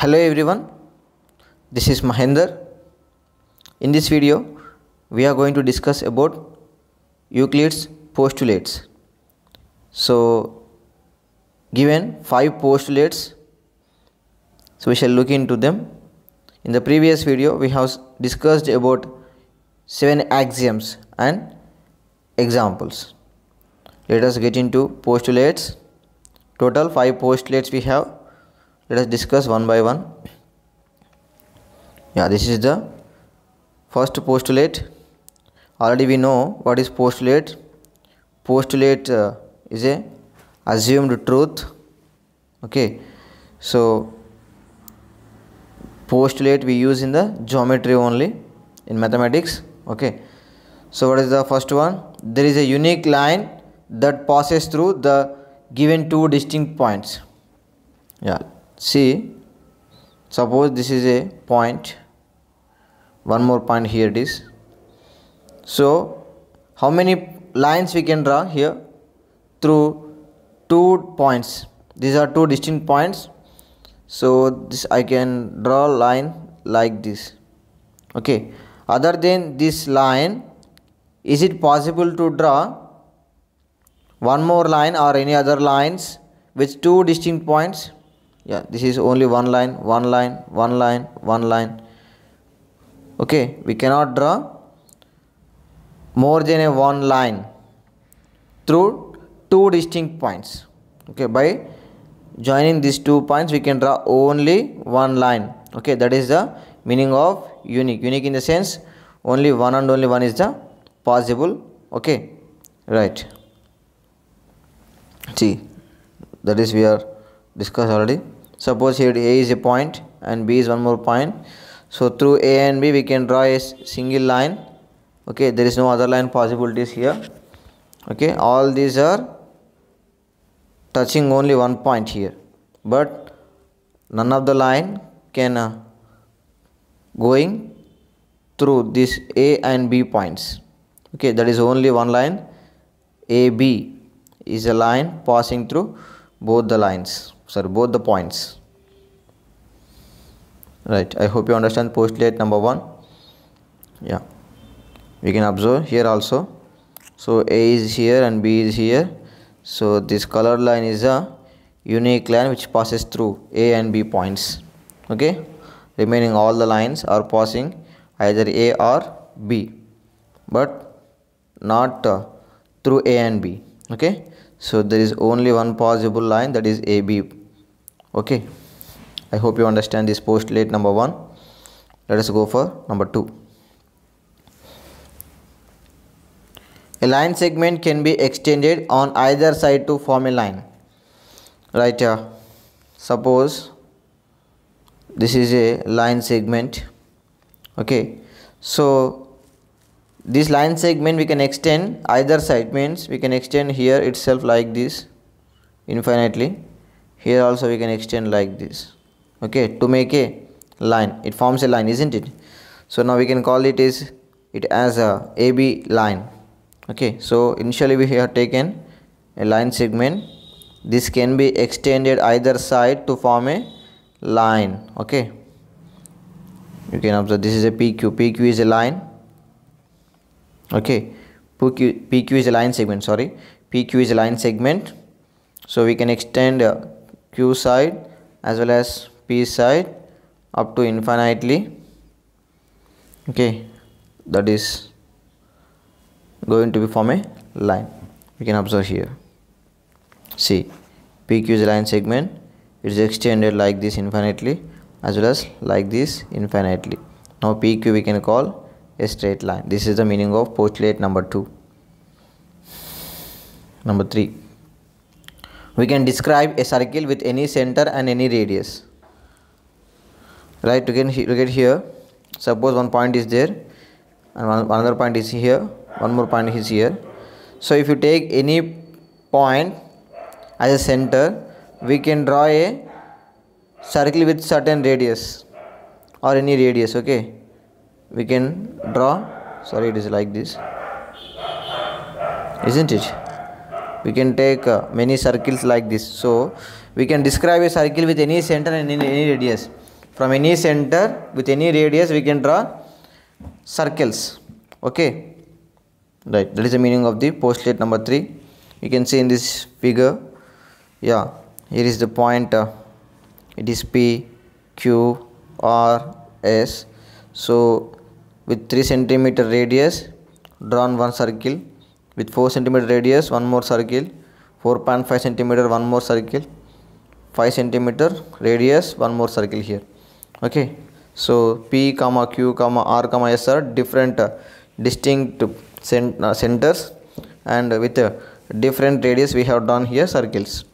Hello everyone, this is Mahendra. In this video, we are going to discuss about Euclid's postulates. So, given 5 postulates, so we shall look into them. In the previous video, we have discussed about 7 axioms and examples. Let us get into postulates. Total 5 postulates we have. Let us discuss one by one. This is the first postulate. Already we know what is postulate. Postulate is a assumed truth. Okay, so postulate we use in the geometry only, in mathematics. Okay, so what is the first one? There is a unique line that passes through the given 2 distinct points. See, suppose this is a point, one more point here it is. So how many lines we can draw here? Through 2 points. These are 2 distinct points. So this I can draw a line like this. Okay, other than this line, is it possible to draw one more line or any other lines with 2 distinct points? This is only one line, one line, one line, one line. Okay, we cannot draw more than a one line through 2 distinct points. Okay, by joining these 2 points we can draw only one line. Okay, that is the meaning of unique. Unique in the sense only one and only one is the possible. Okay, right. See, that is we are discussed already. Suppose here A is a point and B is one more point. So through A and B we can draw a single line. Okay, there is no other line possibilities here. Okay, all these are touching only one point here, but none of the line can going through this A and B points. Okay, that is only one line. AB is a line passing through both the points. Right, I hope you understand postulate number 1. We can observe here also. So A is here and B is here. So this colored line is a unique line which passes through A and B points. Okay, remaining all the lines are passing either A or B, but not through A and B. Okay, so there is only one possible line, that is AB. Okay, I hope you understand this postulate number 1. Let us go for number 2. A line segment can be extended on either side to form a line. Right, suppose this is a line segment. Okay, so this line segment we can extend either side, means we can extend here itself like this infinitely. Here also we can extend like this. Okay, to make a line, it forms a line, isn't it? So now we can call it as a AB line. Okay, so initially we have taken a line segment. This can be extended either side to form a line. Okay, you can observe this is a PQ. PQ is a line. Okay, PQ is a line segment. PQ is a line segment. So we can extend Q side as well as P side up to infinitely. Okay, that is going to be form a line. We can observe here. See, PQ is a line segment. It is extended like this infinitely as well as like this infinitely. Now PQ we can call a straight line. This is the meaning of postulate number 2. Number 3. We can describe a circle with any center and any radius. Right, you can get here. Suppose one point is there and another point is here. One more point is here. So if you take any point as a center, we can draw a circle with certain radius or any radius. Okay, we can draw, it is like this, isn't it? We can take many circles like this. So we can describe a circle with any center and any radius. from any center with any radius we can draw circles. Okay, right, that is the meaning of the postulate number 3. You can see in this figure, yeah, here is the point, it is P, Q, R, S. So with 3 centimeter radius drawn one circle, with 4 centimeter radius one more circle, 4.5 centimeter one more circle, 5 centimeter radius one more circle here. Okay, so P comma Q comma R comma S are different distinct centers, and with different radius we have drawn here circles.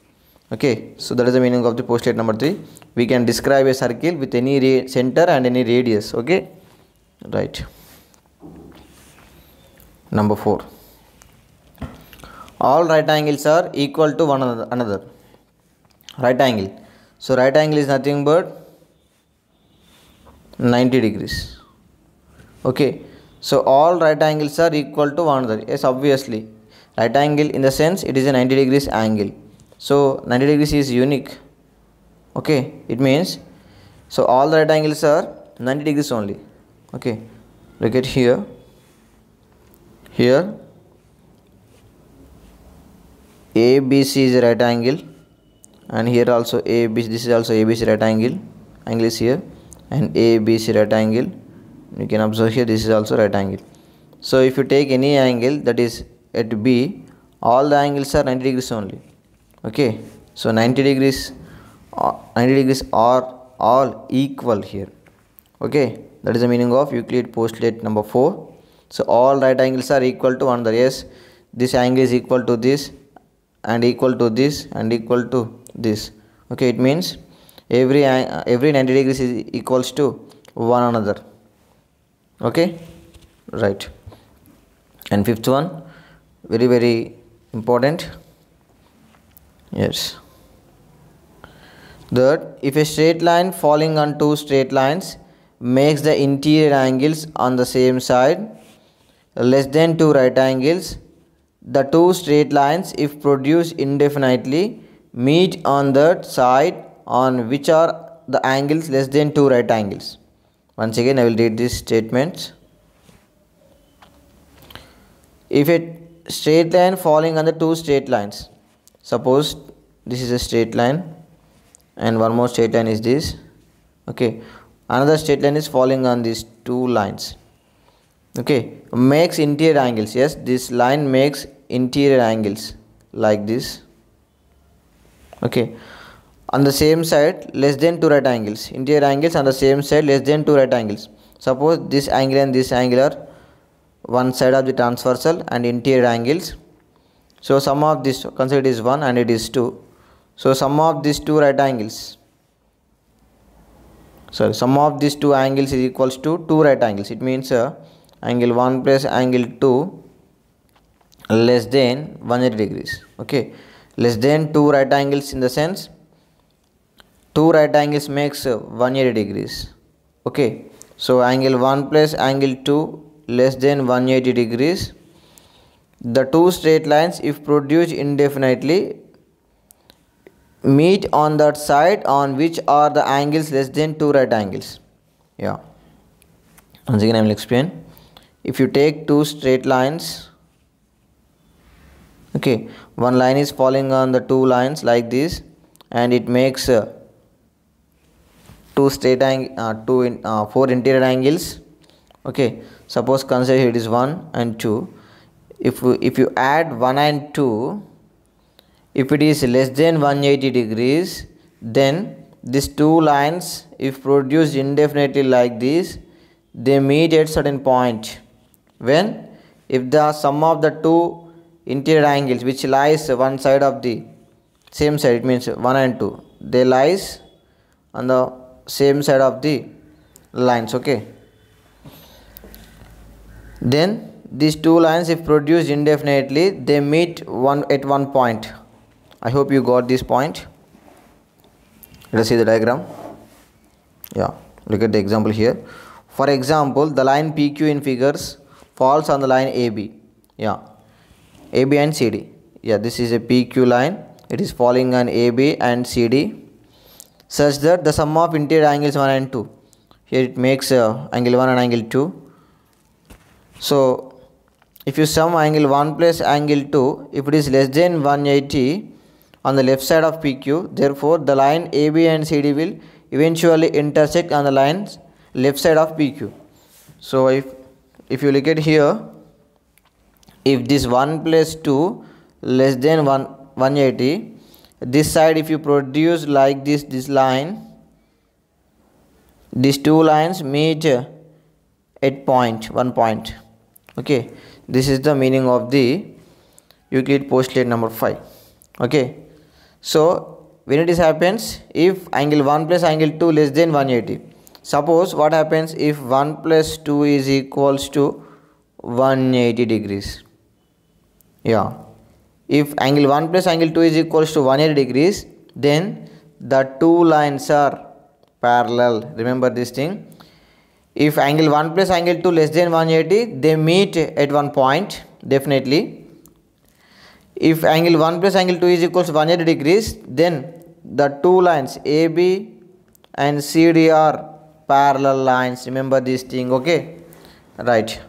Okay, so that is the meaning of the postulate number 3. We can describe a circle with any center and any radius. Okay, right. Number 4. All right angles are equal to one another. Right angle. So right angle is nothing but 90 degrees. Okay, so all right angles are equal to one another. Yes, obviously. Right angle in the sense it is a 90 degrees angle. So 90 degrees is unique. Okay, it means so all the right angles are 90 degrees only. Okay, look at here. Here ABC is a right angle, and here also ABC. This is also ABC right angle. Angle is here, and ABC right angle. You can observe here this is also right angle. So if you take any angle that is at B, all the angles are 90 degrees only. Okay, so 90 degrees are all equal here. Okay, that is the meaning of Euclid postulate number 4. So all right angles are equal to one another. Yes, this angle is equal to this, and equal to this, and equal to this. Okay, it means every 90 degrees is equals to one another. Okay, right. And fifth one, very important. Yes, that if a straight line falling on two straight lines makes the interior angles on the same side less than two right angles, the two straight lines, if produced indefinitely, meet on that side on which are the angles less than two right angles. Once again I will read these statements. If a straight line falling on the two straight lines, suppose this is a straight line and one more straight line is this. Okay, another straight line is falling on these two lines. Okay, makes interior angles. Yes, this line makes interior angles like this. Okay, on the same side less than two right angles. Interior angles on the same side less than two right angles. Suppose this angle and this angle are one side of the transversal and interior angles. So sum of this, consider it is 1 and it is 2. So sum of these two right angles, sorry, sum of these two angles is equals to two right angles. It means angle 1 plus angle 2 less than 180 degrees. Okay, less than two right angles in the sense two right angles makes 180 degrees. Okay, so angle 1 plus angle 2 less than 180 degrees. The two straight lines, if produced indefinitely, meet on that side on which are the angles less than two right angles. Yeah, once again I will explain. If you take two straight lines, okay, one line is falling on the two lines like this, and it makes four interior angles. Okay, suppose consider it is 1 and 2. If you add 1 and 2, if it is less than 180 degrees, then these two lines, if produced indefinitely like this, they meet at certain point. When if the sum of the two interior angles which lies one side of the same side, it means 1 and 2, they lies on the same side of the lines. Okay, then these two lines, if produced indefinitely, they meet at one point. I hope you got this point. Let us see the diagram. Yeah, look at the example here. For example, the line PQ in figures falls on the line AB. Yeah, AB and CD. Yeah, this is a PQ line. It is falling on AB and CD. such that the sum of interior angles 1 and 2. Here it makes angle 1 and angle 2. So if you sum angle 1 plus angle 2, if it is less than 180 on the left side of PQ, therefore the line AB and CD will eventually intersect on the lines left side of PQ. So if you look at here, if this 1 plus 2 less than 180, this side if you produce like this line, these two lines meet at one point. Okay, this is the meaning of the Euclid postulate number 5. Okay, so when it happens, if angle 1 plus angle 2 less than 180, suppose what happens if 1 plus 2 is equals to 180 degrees. Yeah, if angle 1 plus angle 2 is equals to 180 degrees, then the two lines are parallel. Remember this thing. If angle 1 plus angle 2 less than 180, they meet at one point, definitely. If angle 1 plus angle 2 is equals to 180 degrees, then the two lines AB and CD are parallel lines. Remember this thing, okay? Right.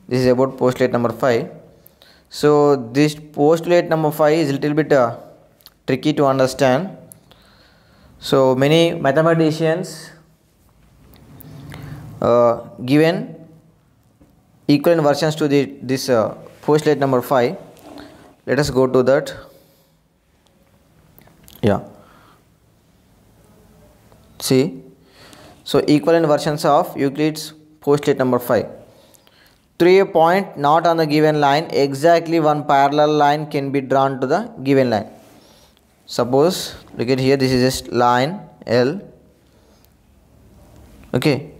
This is about postulate number 5. So this postulate number 5 is a little bit tricky to understand. So many mathematicians given equivalent versions to this postulate number 5. Let us go to that. Yeah. See. So equivalent versions of Euclid's postulate number 5. Through a point not on the given line, exactly one parallel line can be drawn to the given line. Suppose, look at here, this is just line L. Okay.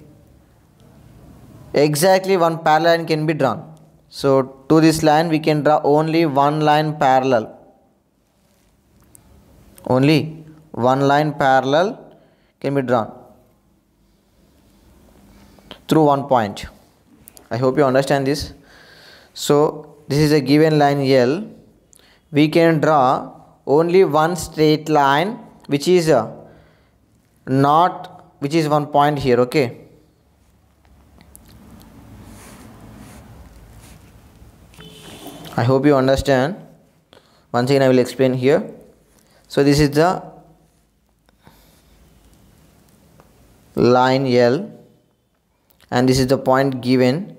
Exactly one parallel line can be drawn. So to this line we can draw only one line parallel. Only one line parallel can be drawn through one point. I hope you understand this. So this is a given line L. We can draw only one straight line which is one point here. Okay. I hope you understand. Once again I will explain here. So this is the line L and this is the point given.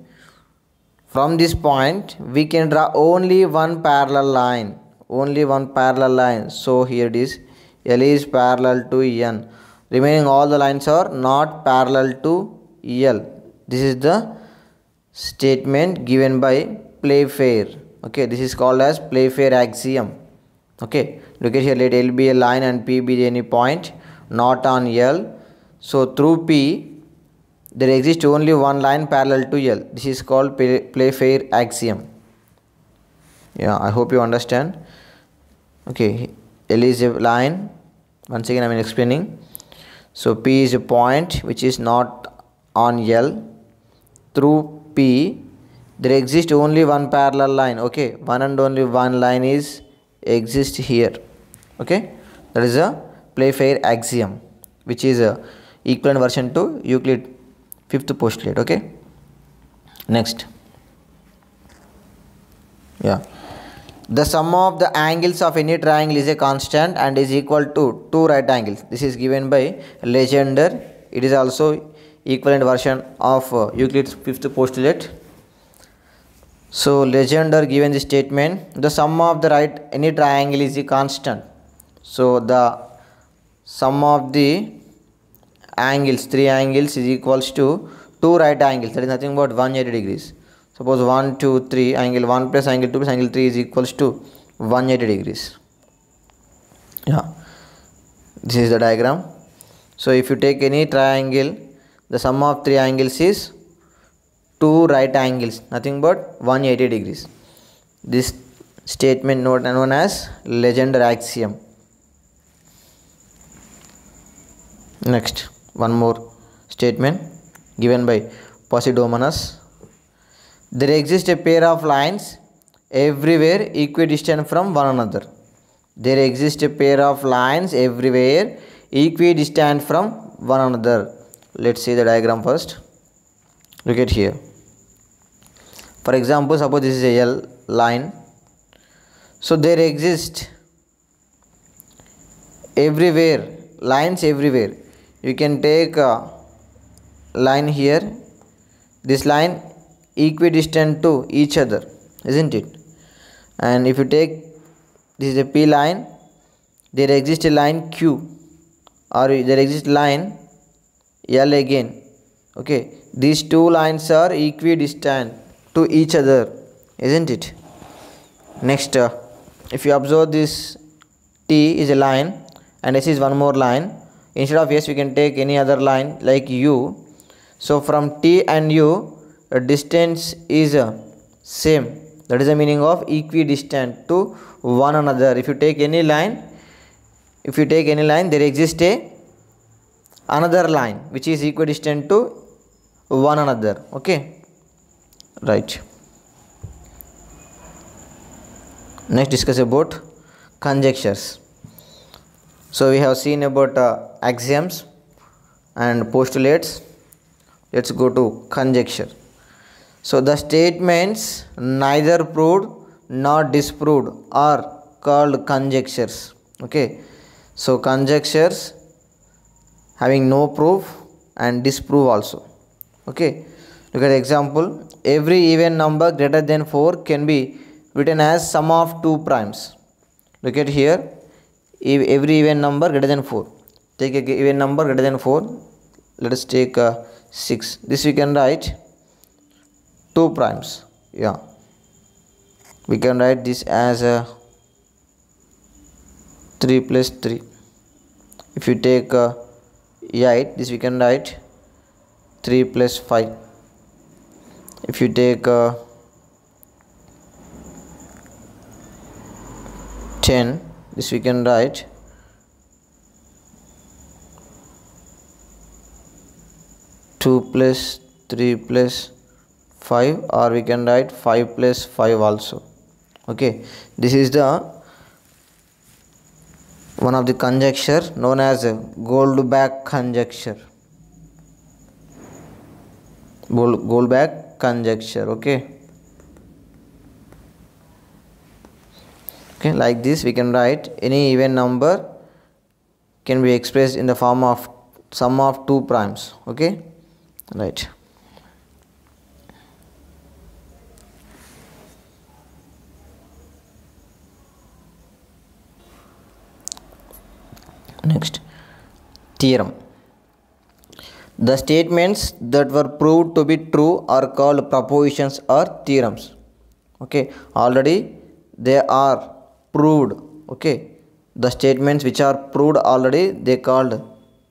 From this point we can draw only one parallel line. Only one parallel line. So here it is. L is parallel to N. Remaining all the lines are not parallel to L. This is the statement given by Playfair. Okay, this is called as Playfair axiom. Okay, look at here, let L be a line and P be any point not on L. So through P there exists only one line parallel to L. This is called Playfair axiom. Yeah, I hope you understand. Okay, L is a line. Once again I am explaining. So P is a point which is not on L. Through P there exists only one parallel line. Okay, one and only one line is exists here. Okay, that is a Playfair axiom, which is a equivalent version to Euclid 5th postulate. Okay, next. Yeah, the sum of the angles of any triangle is a constant and is equal to two right angles. This is given by Legendre. It is also equivalent version of Euclid's 5th postulate. So Legendre given the statement, the sum of the right any triangle is a constant. So the sum of the angles, three angles, is equals to two right angles. That is nothing but 180 degrees. Suppose 1, 2, 3, angle 1 plus angle 2 plus angle 3 is equals to 180 degrees. Yeah, this is the diagram. So if you take any triangle, the sum of three angles is two right angles, nothing but 180 degrees. This statement known as Legendre axiom. Next, one more statement given by Posidomonus. There exists a pair of lines everywhere equidistant from one another. There exists a pair of lines everywhere equidistant from one another. Let's see the diagram first. Look at here. For example, suppose this is a L line. So there exist everywhere lines everywhere. You can take a line here. This line equidistant to each other, isn't it? And if you take this is a P line, there exists a line Q, or there exists line L again. Okay, these two lines are equidistant to each other, isn't it? Next, if you observe this T is a line and S is one more line. Instead of S we can take any other line like U. So from T and U the distance is same. That is the meaning of equidistant to one another. If you take any line, there exists another line which is equidistant to one another. Okay, right. Next, discuss about conjectures. So we have seen about axioms and postulates. Let's go to conjecture. So the statements neither proved nor disproved are called conjectures. Okay, so conjectures having no proof and disprove also. Okay, look at the example. Every even number greater than 4 can be written as sum of two primes. Look at here. Every even number greater than 4. Take a even number greater than 4. Let us take 6. This we can write 2 primes. Yeah, we can write this as 3 plus 3. If you take 8, this we can write 3 plus 5. If you take 10, this we can write 2 plus 3 plus 5, or we can write 5 plus 5 also. Okay, this is the one of the conjecture known as Goldbach conjecture. Goldbach conjecture. Okay, like this we can write any even number can be expressed in the form of sum of two primes. Okay, right. Next, theorem. The statements that were proved to be true are called propositions or theorems. Okay, already they are proved. Okay, the statements which are proved already, they called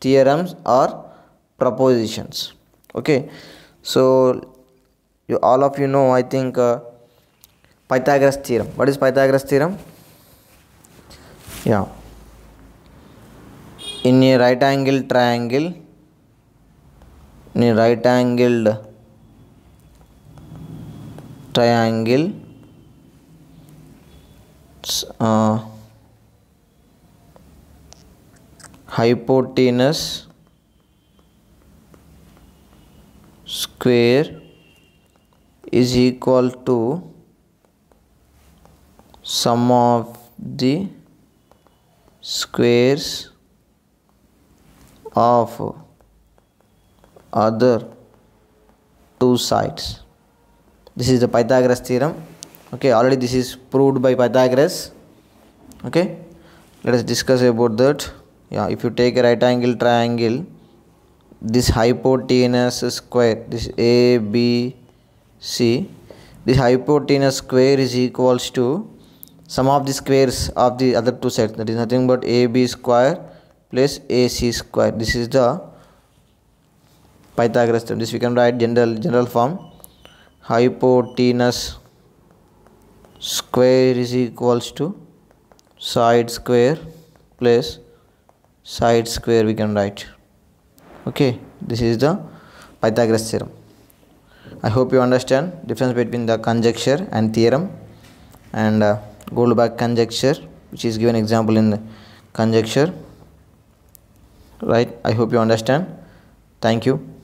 theorems or propositions. Okay, so all of you know, I think, Pythagoras theorem. What is Pythagoras theorem? Yeah, in a right angled triangle, in a right angled triangle, hypotenuse square is equal to sum of the squares of other two sides. This is the Pythagoras theorem. Okay, already this is proved by Pythagoras. Okay, let us discuss about that. Yeah, if you take a right angle triangle, this hypotenuse square, this ABC, this hypotenuse square is equals to sum of the squares of the other two sides, that is nothing but AB square plus AC square. This is the Pythagoras theorem. This we can write general form. Hypotenuse square is equals to side square plus side square, we can write. Okay, this is the Pythagoras theorem. I hope you understand difference between the conjecture and theorem, and Goldbach conjecture, which is given example in the conjecture. right? I hope you understand. Thank you.